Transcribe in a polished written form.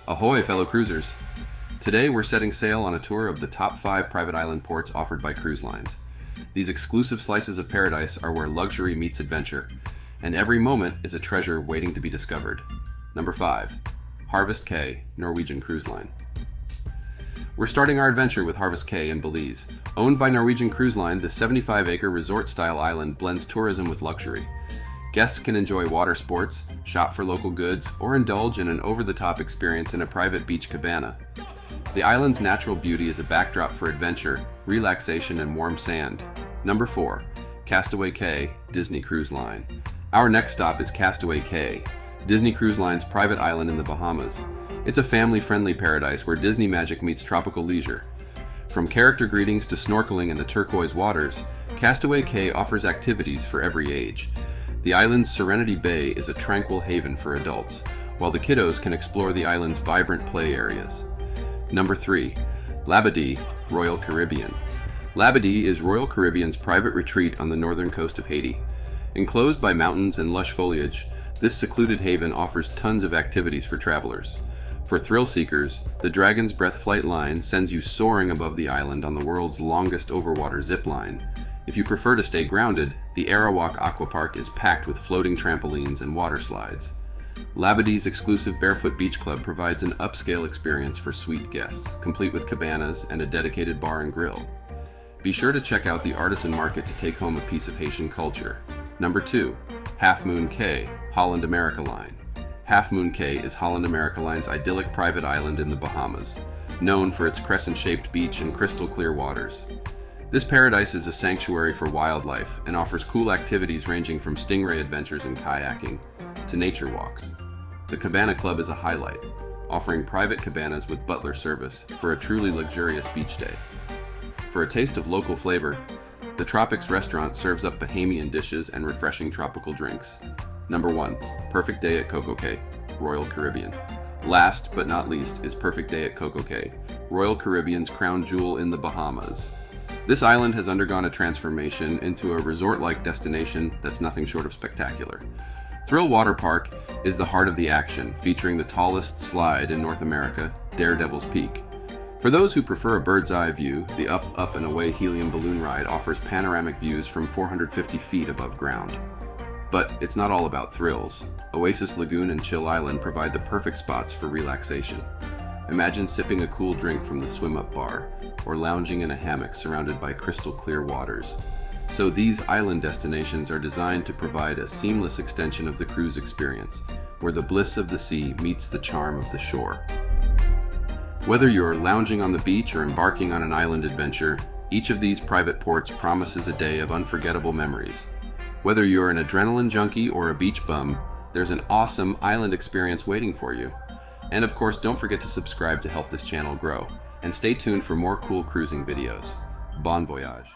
Ahoy, fellow cruisers! Today we're setting sail on a tour of the top 5 private island ports offered by cruise lines. These exclusive slices of paradise are where luxury meets adventure, and every moment is a treasure waiting to be discovered. Number 5. Harvest Caye, Norwegian Cruise Line. We're starting our adventure with Harvest Caye in Belize. Owned by Norwegian Cruise Line, the 75-acre resort-style island blends tourism with luxury. Guests can enjoy water sports, shop for local goods, or indulge in an over-the-top experience in a private beach cabana. The island's natural beauty is a backdrop for adventure, relaxation, and warm sand. Number 4. Castaway Caye, Disney Cruise Line. Our next stop is Castaway Caye, Disney Cruise Line's private island in the Bahamas. It's a family-friendly paradise where Disney magic meets tropical leisure. From character greetings to snorkeling in the turquoise waters, Castaway Caye offers activities for every age. The island's Serenity Bay is a tranquil haven for adults, while the kiddos can explore the island's vibrant play areas. Number 3. Labadee, Royal Caribbean. Labadee is Royal Caribbean's private retreat on the northern coast of Haiti. Enclosed by mountains and lush foliage, this secluded haven offers tons of activities for travelers. For thrill seekers, the Dragon's Breath flight line sends you soaring above the island on the world's longest overwater zip line. If you prefer to stay grounded, the Arawak Aqua Park is packed with floating trampolines and water slides. Labadee's exclusive Barefoot Beach Club provides an upscale experience for suite guests, complete with cabanas and a dedicated bar and grill. Be sure to check out the artisan market to take home a piece of Haitian culture. Number 2. Half Moon Caye, Holland America Line. Half Moon Caye is Holland America Line's idyllic private island in the Bahamas, known for its crescent-shaped beach and crystal-clear waters. This paradise is a sanctuary for wildlife and offers cool activities ranging from stingray adventures and kayaking to nature walks. The Cabana Club is a highlight, offering private cabanas with butler service for a truly luxurious beach day. For a taste of local flavor, the Tropics restaurant serves up Bahamian dishes and refreshing tropical drinks. Number 1. Perfect Day at Coco Cay, Royal Caribbean. Last but not least is Perfect Day at Coco Cay, Royal Caribbean's crown jewel in the Bahamas. This island has undergone a transformation into a resort-like destination that's nothing short of spectacular. Thrill Water Park is the heart of the action, featuring the tallest slide in North America, Daredevil's Peak. For those who prefer a bird's-eye view, the Up, Up and Away helium balloon ride offers panoramic views from 450 feet above ground. But it's not all about thrills. Oasis Lagoon and Chill Island provide the perfect spots for relaxation. Imagine sipping a cool drink from the swim-up bar, or lounging in a hammock surrounded by crystal-clear waters. So these island destinations are designed to provide a seamless extension of the cruise experience, where the bliss of the sea meets the charm of the shore. Whether you're lounging on the beach or embarking on an island adventure, each of these private ports promises a day of unforgettable memories. Whether you're an adrenaline junkie or a beach bum, there's an awesome island experience waiting for you. And of course, don't forget to subscribe to help this channel grow. And stay tuned for more cool cruising videos. Bon voyage.